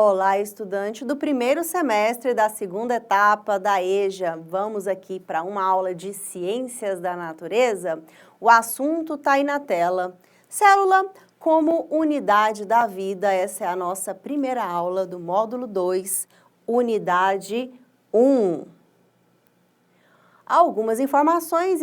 Olá, estudante do primeiro semestre da segunda etapa da EJA. Vamos aqui para uma aula de Ciências da Natureza. O assunto está aí na tela. Célula como unidade da vida. Essa é a nossa primeira aula do módulo 2, unidade 1. Algumas informações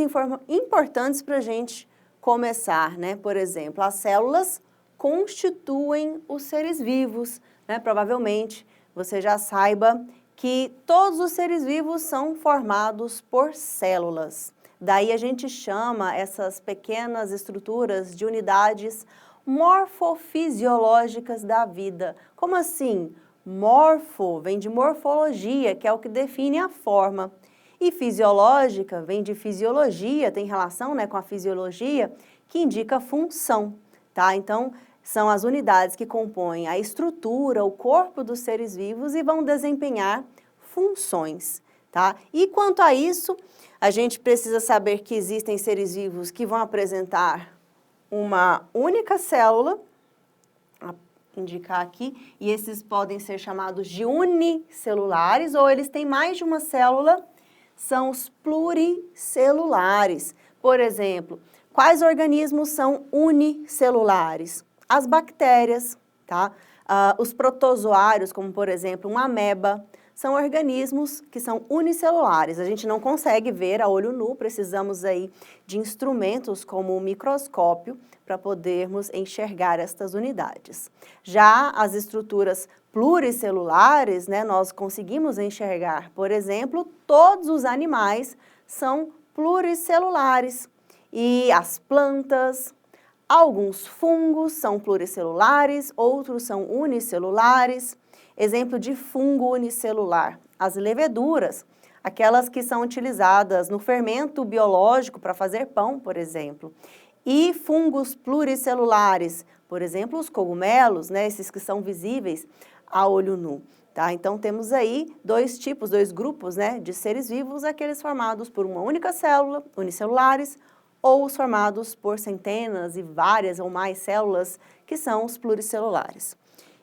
importantes para a gente começar, né? Por exemplo, as células constituem os seres vivos, né? Provavelmente você já saiba que todos os seres vivos são formados por células. Daí a gente chama essas pequenas estruturas de unidades morfofisiológicas da vida. Como assim? Morfo vem de morfologia, que é o que define a forma. E fisiológica vem de fisiologia, tem relação, né, com a fisiologia, que indica função, tá? Então, são as unidades que compõem a estrutura, o corpo dos seres vivos e vão desempenhar funções, tá? E quanto a isso, a gente precisa saber que existem seres vivos que vão apresentar uma única célula, indicar aqui, e esses podem ser chamados de unicelulares, ou eles têm mais de uma célula, são os pluricelulares. Por exemplo, quais organismos são unicelulares? As bactérias, tá? Os protozoários, como por exemplo uma ameba, são organismos que são unicelulares. A gente não consegue ver a olho nu, precisamos aí de instrumentos como o microscópio para podermos enxergar estas unidades. Já as estruturas pluricelulares, né, nós conseguimos enxergar, por exemplo, todos os animais são pluricelulares e as plantas, alguns fungos são pluricelulares, outros são unicelulares. Exemplo de fungo unicelular, as leveduras, aquelas que são utilizadas no fermento biológico para fazer pão, por exemplo. E fungos pluricelulares, por exemplo, os cogumelos, né, esses que são visíveis a olho nu. Tá? Então, temos aí dois grupos, né, de seres vivos, aqueles formados por uma única célula, unicelulares, ou os formados por centenas e várias ou mais células, que são os pluricelulares.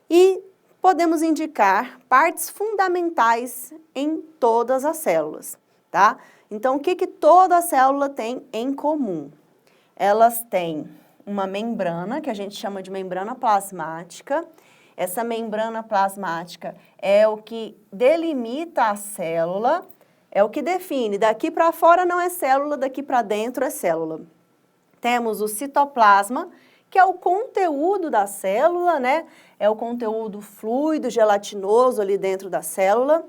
E podemos indicar partes fundamentais em todas as células, tá? Então, o que toda célula tem em comum? Elas têm uma membrana, que a gente chama de membrana plasmática. Essa membrana plasmática é o que delimita a célula, é o que define, daqui para fora não é célula, daqui para dentro é célula. Temos o citoplasma, que é o conteúdo da célula, né? É o conteúdo fluido, gelatinoso ali dentro da célula,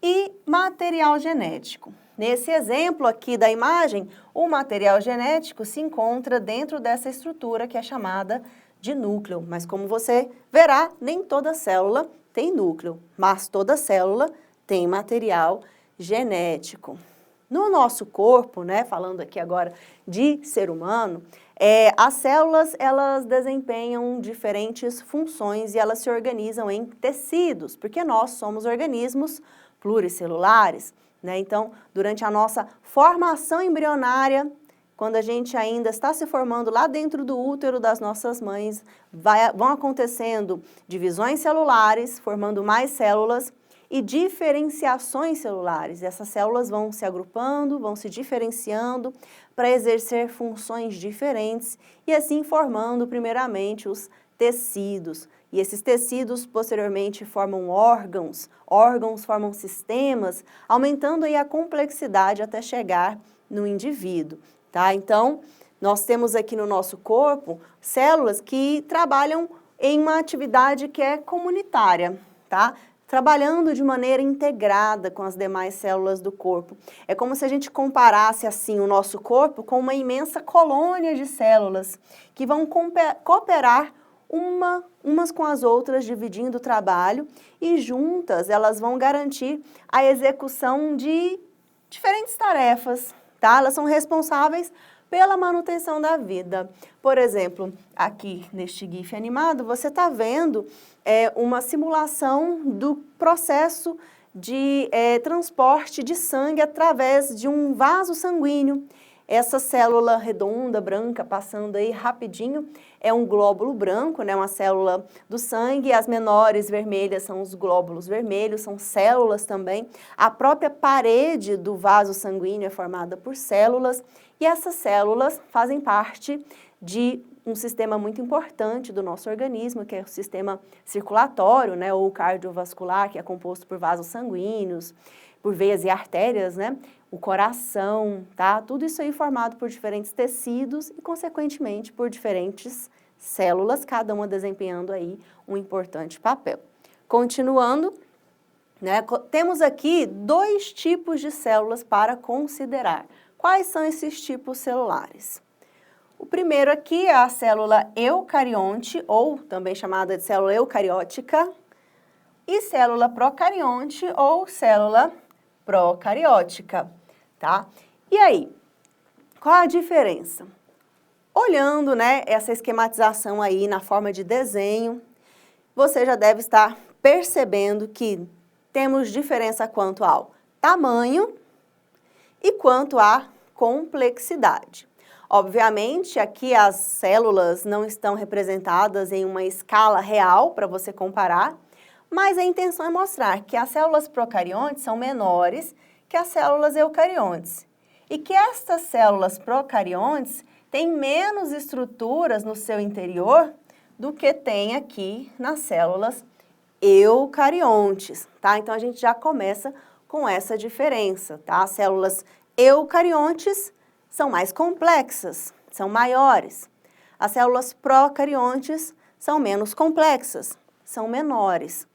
e material genético. Nesse exemplo aqui da imagem, o material genético se encontra dentro dessa estrutura que é chamada de núcleo. Mas como você verá, nem toda célula tem núcleo, mas toda célula tem material genético. No nosso corpo, né, falando aqui agora de ser humano, as células, elas desempenham diferentes funções e elas se organizam em tecidos, porque nós somos organismos pluricelulares, né? Então, durante a nossa formação embrionária, quando a gente ainda está se formando lá dentro do útero das nossas mães, vão acontecendo divisões celulares, formando mais células, e diferenciações celulares. Essas células vão se agrupando, vão se diferenciando para exercer funções diferentes e assim formando primeiramente os tecidos. E esses tecidos posteriormente formam órgãos, órgãos formam sistemas, aumentando aí a complexidade até chegar no indivíduo, tá? Então, nós temos aqui no nosso corpo células que trabalham em uma atividade que é comunitária, tá? Trabalhando de maneira integrada com as demais células do corpo. É como se a gente comparasse, assim, o nosso corpo com uma imensa colônia de células que vão cooperar umas com as outras, dividindo o trabalho, e juntas elas vão garantir a execução de diferentes tarefas, tá? Elas são responsáveis pela manutenção da vida. Por exemplo, aqui neste GIF animado, você está vendo uma simulação do processo de transporte de sangue através de um vaso sanguíneo. Essa célula redonda, branca, passando aí rapidinho, é um glóbulo branco, né, uma célula do sangue. As menores vermelhas são os glóbulos vermelhos, são células também. A própria parede do vaso sanguíneo é formada por células, e essas células fazem parte de um sistema muito importante do nosso organismo, que é o sistema circulatório, né, ou cardiovascular, que é composto por vasos sanguíneos, por veias e artérias, né, o coração, tá? Tudo isso aí formado por diferentes tecidos e, consequentemente, por diferentes células, cada uma desempenhando aí um importante papel. Continuando, né, temos aqui 2 tipos de células para considerar. Quais são esses tipos celulares? O primeiro aqui é a célula eucarionte, ou também chamada de célula eucariótica, e célula procarionte, ou célula procariótica, tá? E aí, qual a diferença? Olhando, né, essa esquematização aí na forma de desenho, você já deve estar percebendo que temos diferença quanto ao tamanho e quanto à complexidade. Obviamente, aqui as células não estão representadas em uma escala real para você comparar, mas a intenção é mostrar que as células procariontes são menores que as células eucariontes e que estas células procariontes têm menos estruturas no seu interior do que tem aqui nas células eucariontes, tá? Então, a gente já começa com essa diferença, tá? As células eucariontes são mais complexas, são maiores. As células procariontes são menos complexas, são menores.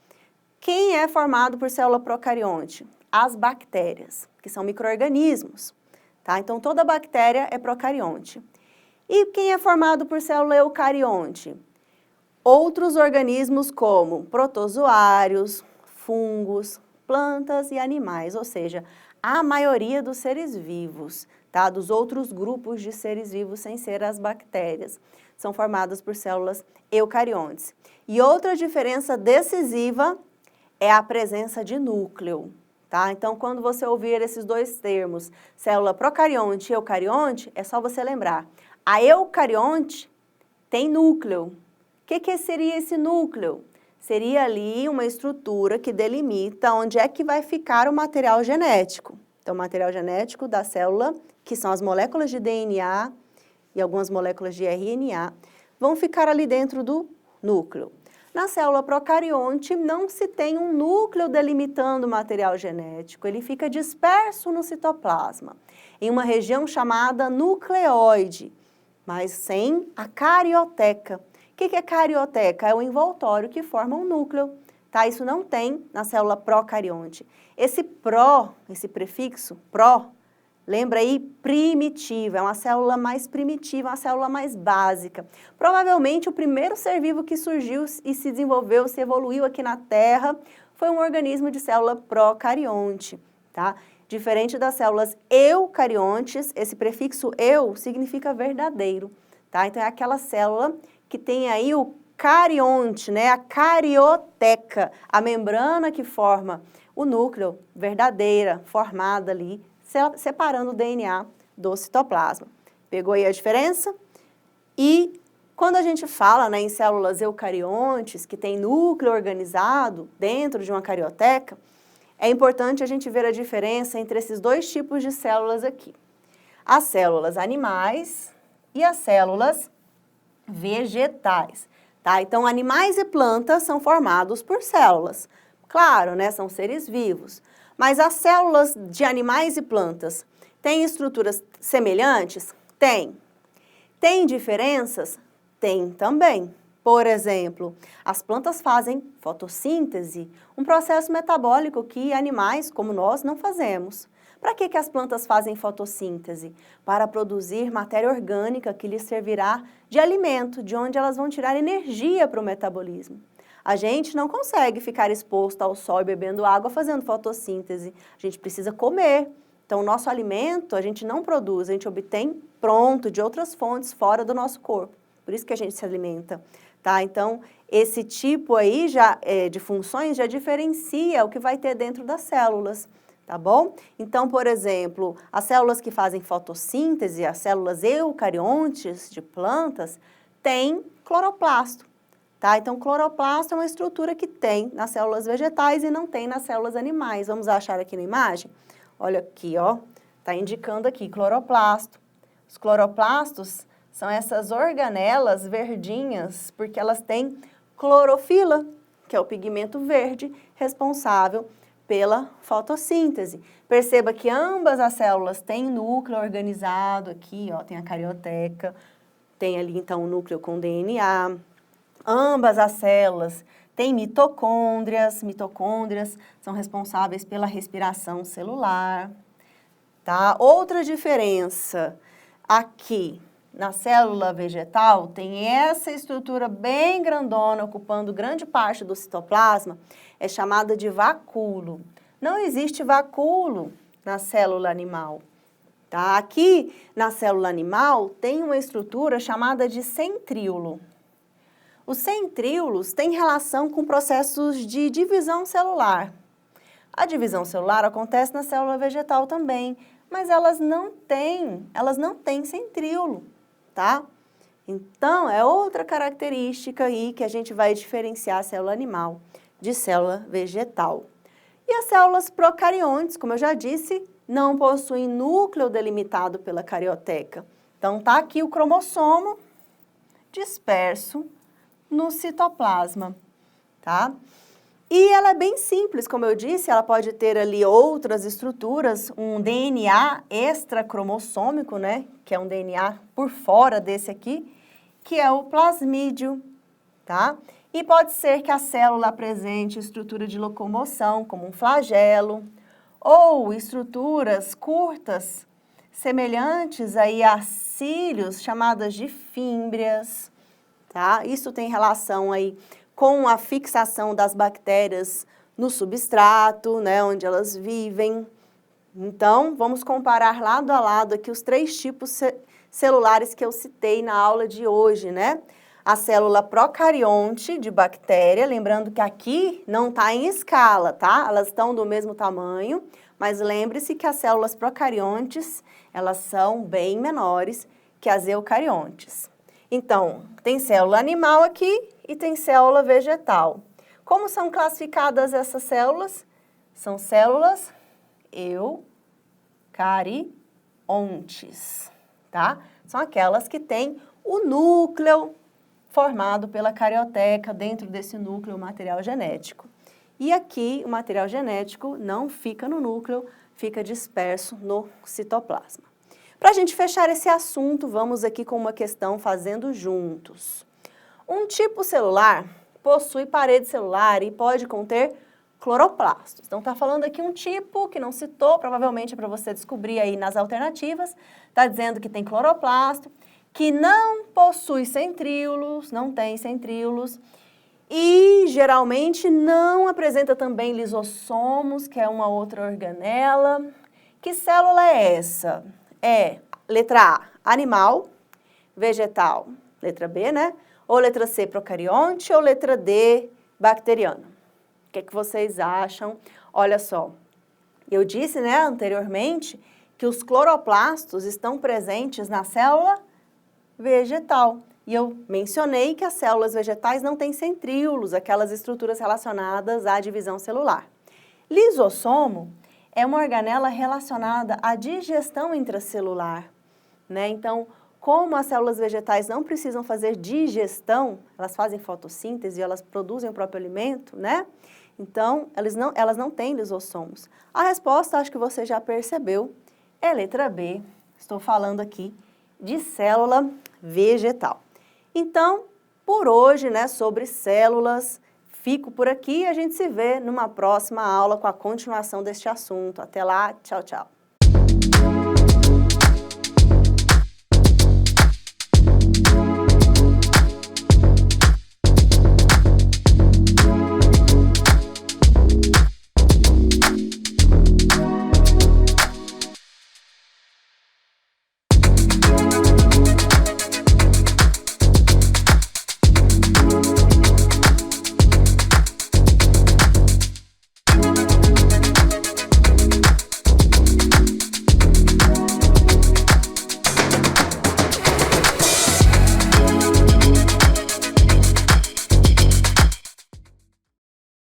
Quem é formado por célula procarionte? As bactérias, que são micro-organismos, tá? Então, toda bactéria é procarionte. E quem é formado por célula eucarionte? Outros organismos como protozoários, fungos, plantas e animais, ou seja, a maioria dos seres vivos, tá? Dos outros grupos de seres vivos sem ser as bactérias, são formadas por células eucariontes. E outra diferença decisiva é a presença de núcleo, tá? Então, quando você ouvir esses 2 termos, célula procarionte e eucarionte, é só você lembrar. A eucarionte tem núcleo. O que seria esse núcleo? Seria ali uma estrutura que delimita onde é que vai ficar o material genético. Então, o material genético da célula, que são as moléculas de DNA e algumas moléculas de RNA, vão ficar ali dentro do núcleo. Na célula procarionte, não se tem um núcleo delimitando o material genético, ele fica disperso no citoplasma, em uma região chamada nucleoide, mas sem a carioteca. O que é carioteca? É o envoltório que forma um núcleo, tá? Isso não tem na célula procarionte. Esse pró, esse prefixo, pró, lembra aí, primitiva, é uma célula mais primitiva, uma célula mais básica. Provavelmente o primeiro ser vivo que surgiu e se desenvolveu, se evoluiu aqui na Terra, foi um organismo de célula procarionte, tá? Diferente das células eucariontes, esse prefixo eu significa verdadeiro, tá? Então é aquela célula que tem aí o carionte, né? A carioteca, a membrana que forma o núcleo, verdadeira, formada ali, separando o DNA do citoplasma. Pegou aí a diferença? E quando a gente fala, né, em células eucariontes, que tem núcleo organizado dentro de uma carioteca, é importante a gente ver a diferença entre esses 2 tipos de células aqui. As células animais e as células vegetais, tá? Então, animais e plantas são formados por células. Claro, né, são seres vivos. Mas as células de animais e plantas têm estruturas semelhantes? Tem. Tem diferenças? Tem também. Por exemplo, as plantas fazem fotossíntese, um processo metabólico que animais como nós não fazemos. Para que as plantas fazem fotossíntese? Para produzir matéria orgânica que lhes servirá de alimento, de onde elas vão tirar energia para o metabolismo. A gente não consegue ficar exposto ao sol e bebendo água fazendo fotossíntese. A gente precisa comer. Então, o nosso alimento a gente não produz, a gente obtém pronto de outras fontes fora do nosso corpo. Por isso que a gente se alimenta, tá? Então, esse tipo aí de funções já diferencia o que vai ter dentro das células, tá bom? Então, por exemplo, as células que fazem fotossíntese, as células eucariontes de plantas, têm cloroplasto, tá? Então, cloroplasto é uma estrutura que tem nas células vegetais e não tem nas células animais. Vamos achar aqui na imagem? Olha aqui, ó, tá indicando aqui cloroplasto. Os cloroplastos são essas organelas verdinhas, porque elas têm clorofila, que é o pigmento verde responsável pela fotossíntese. Perceba que ambas as células têm núcleo organizado aqui, ó, tem a carioteca, tem ali então o núcleo com DNA. Ambas as células têm mitocôndrias, mitocôndrias são responsáveis pela respiração celular, tá? Outra diferença aqui na célula vegetal tem essa estrutura bem grandona, ocupando grande parte do citoplasma, é chamada de vacúolo. Não existe vacúolo na célula animal, tá? Aqui, na célula animal, tem uma estrutura chamada de centríolo. Os centríolos têm relação com processos de divisão celular. A divisão celular acontece na célula vegetal também, mas elas não têm centríolo, tá? Então, é outra característica aí que a gente vai diferenciar a célula animal de célula vegetal. E as células procariontes, como eu já disse, não possuem núcleo delimitado pela carioteca. Então, tá aqui o cromossomo disperso no citoplasma, tá? E ela é bem simples, como eu disse, ela pode ter ali outras estruturas, um DNA extracromossômico, né, que é um DNA por fora desse aqui, que é o plasmídio, tá? E pode ser que a célula apresente estrutura de locomoção, como um flagelo, ou estruturas curtas, semelhantes aí a cílios, chamadas de fímbrias, tá? Isso tem relação aí com a fixação das bactérias no substrato, né, onde elas vivem. Então, vamos comparar lado a lado aqui os três tipos celulares que eu citei na aula de hoje, né? A célula procarionte de bactéria, lembrando que aqui não está em escala, tá? Elas estão do mesmo tamanho, mas lembre-se que as células procariontes, elas são bem menores que as eucariontes. Então, tem célula animal aqui e tem célula vegetal. Como são classificadas essas células? São células eucariontes, tá? São aquelas que têm o núcleo formado pela carioteca, dentro desse núcleo o material genético. E aqui o material genético não fica no núcleo, fica disperso no citoplasma. Para a gente fechar esse assunto, vamos aqui com uma questão fazendo juntos. Um tipo celular possui parede celular e pode conter cloroplastos. Então, está falando aqui um tipo que não citou, provavelmente é para você descobrir aí nas alternativas. Está dizendo que tem cloroplasto, que não possui centríolos, não tem centríolos, e geralmente não apresenta também lisossomos, que é uma outra organela. Que célula é essa? É letra A, animal, vegetal, letra B, né? Ou letra C, procarionte, ou letra D, bacteriana. O que é que vocês acham? Olha só, eu disse, né, anteriormente, que os cloroplastos estão presentes na célula vegetal. E eu mencionei que as células vegetais não têm centríolos, aquelas estruturas relacionadas à divisão celular. Lisossomo é uma organela relacionada à digestão intracelular, né? Então, como as células vegetais não precisam fazer digestão, elas fazem fotossíntese e elas produzem o próprio alimento, né? Então, elas não têm lisossomos. A resposta, acho que você já percebeu, é letra B. Estou falando aqui de célula vegetal. Então, por hoje, né, sobre células, fico por aqui e a gente se vê numa próxima aula com a continuação deste assunto. Até lá, tchau, tchau.